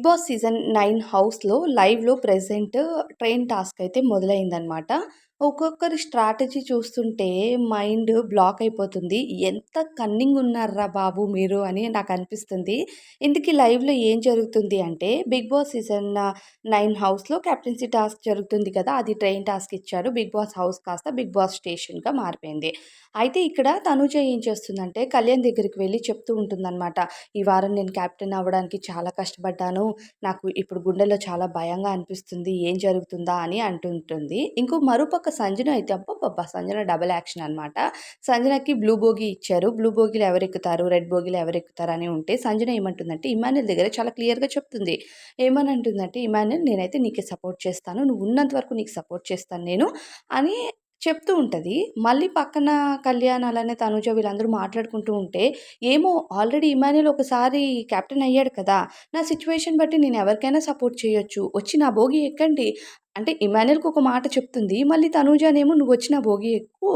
Big boss season 9 హౌస్‌లో లైవ్‌లో present train task అయితే మొదలైందనమాట. ఒక్కొక్కరి స్ట్రాటజీ చూస్తుంటే మైండ్ బ్లాక్ అయిపోతుంది. ఎంత కన్నింగ్ ఉన్నార్రా బాబు మీరు అని నాకనిపిస్తుంది. ఇంతకీ లైవ్‌లో ఏం జరుగుతుంది అంటే బిగ్ బాస్ సీజన్ 9 హౌస్‌లో కెప్టెన్సీ టాస్క్ జరుగుతుంది కదా! అది ట్రైన్ టాస్క్ ఇచ్చారు. బిగ్ బాస్ హౌస్ కాస్త బిగ్ బాస్ స్టేషన్‌గా మారిపోయింది. అయితే ఇక్కడ తనూజ ఏం చేస్తుందంటే కళ్యాణ్ దగ్గరికి వెళ్లి చెప్తూ ఉంటుందనమాట. ఈ వారం నేను కెప్టెన్ అవ్వడానికి చాలా కష్టపడ్డాను. నాకు ఇప్పుడు గుండెలో చాలా భయంగా అనిపిస్తుంది. ఏం జరుగుతుందా అని అంటుంటుంది. మరోపక్క సంజన అయితే అబ్బబ్బబ్బా! సంజన డబుల్ యాక్షన్ అనమాట. సంజనకి బ్లూ బోగీ ఇచ్చారు. బ్లూ బోగీలో ఎవరెక్కుతారు, రెడ్ బోగీలో ఎవరెక్కుతారు అని ఉంటే సంజన ఏమంటుందంటే ఇమాన్యుల్ దగ్గర చాలా క్లియర్‌గా చెప్తుంది. ఏమని అంటుందంటే, "ఇమాన్యుల్ నేనైతే నీకే సపోర్ట్ చేస్తాను. నువ్వు ఉన్నంత వరకు నీకు సపోర్ట్ చేస్తాను నేను" అని చెప్తూ ఉంటది. మళ్ళీ పక్కన కళ్యాణ్ అలానే తనుజ వీళ్ళందరూ మాట్లాడుకుంటూ ఉంటే ఏమో ఆల్రెడీ ఇమాన్యుల్ ఒకసారి కెప్టెన్ అయ్యాడు కదా! నా సిట్యుయేషన్ బట్టి నేను ఎవరికైనా సపోర్ట్ చేయొచ్చు. వచ్చి నా బోగి ఎక్కండి. అంటే ఇమాన్యుల్‌కి ఒక మాట చెప్తుంది. మళ్ళీ తనూజనేమో నువ్వొచ్చి నా బోగి ఎక్కు.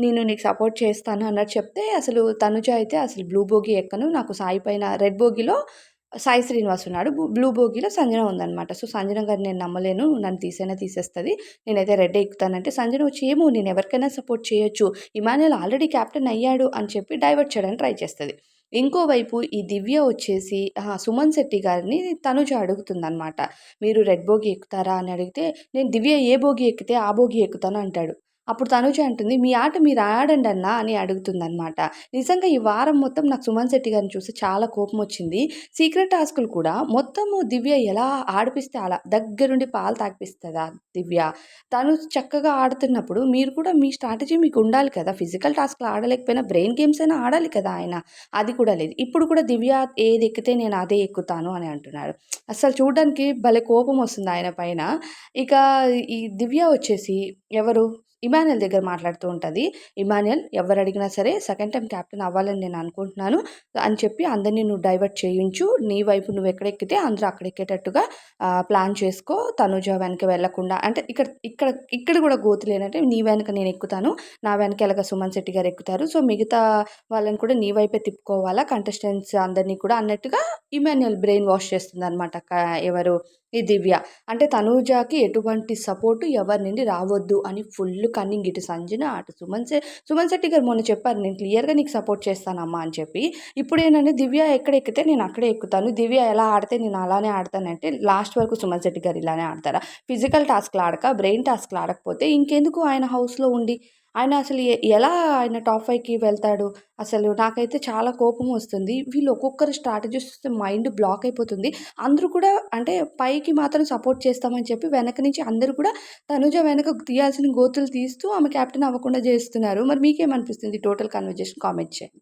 నేను నీకు సపోర్ట్ చేస్తాను అన్నట్టు చెప్తే అసలు తనుజ అయితే అసలు బ్లూ బోగి ఎక్కను. నాకు సాయి పైన రెడ్ బోగిలో సాయి శ్రీనివాస్ ఉన్నాడు. బ్లూ బోగిలో సంజన ఉందనమాట. సో, సంజన గారిని నేను నమ్మలేను. నన్ను తీసైనా తీసేస్తది. నేనైతే రెడ్డే ఎక్కుతానంటే సంజన వచ్చి ఏమో నేను ఎవరికైనా సపోర్ట్ చేయొచ్చు. ఇమాన్యుల్ ఆల్రెడీ కెప్టెన్ అయ్యాడు అని చెప్పి డైవర్ట్ చేయడానికి ట్రై చేస్తది. ఇంకోవైపు ఈ దివ్య వచ్చేసి సుమన్ శెట్టి గారిని తనుజ అడుగుతుందనమాట. "మీరు రెడ్ బోగి ఎక్కుతారా?" అని అడిగితే, "నేను దివ్య ఏ బోగి ఎక్కితే ఆ బోగి ఎక్కుతాను" అంటాడు. అప్పుడు తనుజ అంటుంది, "మీ ఆట మీరు ఆడండన్నా" అని అడుగుతుందనమాట. నిజంగా ఈ వారం మొత్తం నాకు సుమన్ శెట్టి గారిని చూసి చాలా కోపమొచ్చింది. సీక్రెట్ టాస్కులు కూడా మొత్తము దివ్య ఎలా ఆడిపిస్తే అలా దగ్గరుండి పాలు తాగిపిస్తదా దివ్య. తను చక్కగా ఆడుతున్నప్పుడు మీరు కూడా మీ స్ట్రాటజీ మీకుండాలి కదా! ఫిజికల్ టాస్క్‌లు ఆడలేకపోయినా బ్రెయిన్ గేమ్స్ అయినా ఆడాలి కదా ఆయన. అది కూడా లేదు. ఇప్పుడు కూడా దివ్య ఏదెక్కితే నేను అదే ఎక్కుతాను అని అంటున్నాడు. అస్సలు చూడ్డానికి భలే కోపమొస్తుంది ఆయన పైన. ఇక ఈ దివ్య వచ్చేసి ఎవరు? ఇమాన్యుయల్ దగ్గర మాట్లాడుతూ ఉంటది. "ఇమాన్యుయల్ ఎవరడిగినా సరే సెకండ్ టైమ్ కెప్టెన్ అవ్వాలని నేను అనుకుంటున్నాను" అని చెప్పి అందరిని నువ్వు డైవర్ట్ చేయించు. నీ వైపు నువ్వెక్కడెక్కితే అందరూ అక్కడెక్కేటట్టుగా ప్లాన్ చేసుకో. తనుజ వెనక వెళ్ళకుండా అంటే ఇక్కడ కూడా గోతులేనంటే నీ వెనక నేనెక్కుతాను. నా వెనక ఎలాగ సుమన్ శెట్టి గారెక్కుతారు. సో, మిగతా వాళ్ళని కూడా నీ వైపే తిప్పుకోవాలా కంటెస్టెంట్స్ అందరిని కూడా అన్నట్టుగా ఇమాన్యుయల్ బ్రెయిన్ వాష్ చేస్తుందనమాట. ఎవరు? ఈ దివ్య. అంటే తనూజకి ఎటువంటి సపోర్ట్ ఎవరి నుండి రావద్దు అని ఫుల్ కన్నింగ్. ఇటు సంజన, అటు సుమన్ శెట్టి గారు మొన్న చెప్పారు. నేను క్లియర్‌గా నీకు సపోర్ట్ చేస్తానమ్మా అని చెప్పి. ఇప్పుడేంటంటే దివ్య ఎక్కడ ఎక్కితే నేను అక్కడే ఎక్కుతాను. దివ్య ఎలా ఆడితే నేను అలానే ఆడతానంటే లాస్ట్ వరకు సుమన్ శెట్టి గారు ఇలానే ఆడతారా? ఫిజికల్ టాస్క్‌లు ఆడక, బ్రెయిన్ టాస్క్‌లు ఆడకపోతే ఇంకెందుకు ఆయన హౌస్‌లో ఉండి? ఆయన అసలు ఎలా ఆయన టాప్ 5కి వెళ్తాడు? అసలు నాకైతే చాలా కోపమొస్తుంది. వీళ్ళు ఒక్కొక్కరు స్ట్రాటజీస్ చూస్తే మైండ్ బ్లాక్ అయిపోతుంది. అందరూ కూడా అంటే పైకి మాత్రం సపోర్ట్ చేస్తామని చెప్పి వెనక నుంచి అందరూ కూడా తనుజ వెనక తీయాల్సిన గోతులు తీస్తూ ఆమె కెప్టెన్ అవ్వకుండా జేస్తున్నారు. మరి మీకేమనిపిస్తుంది? టోటల్ కన్వర్జేషన్ కామెంట్ చేయండి.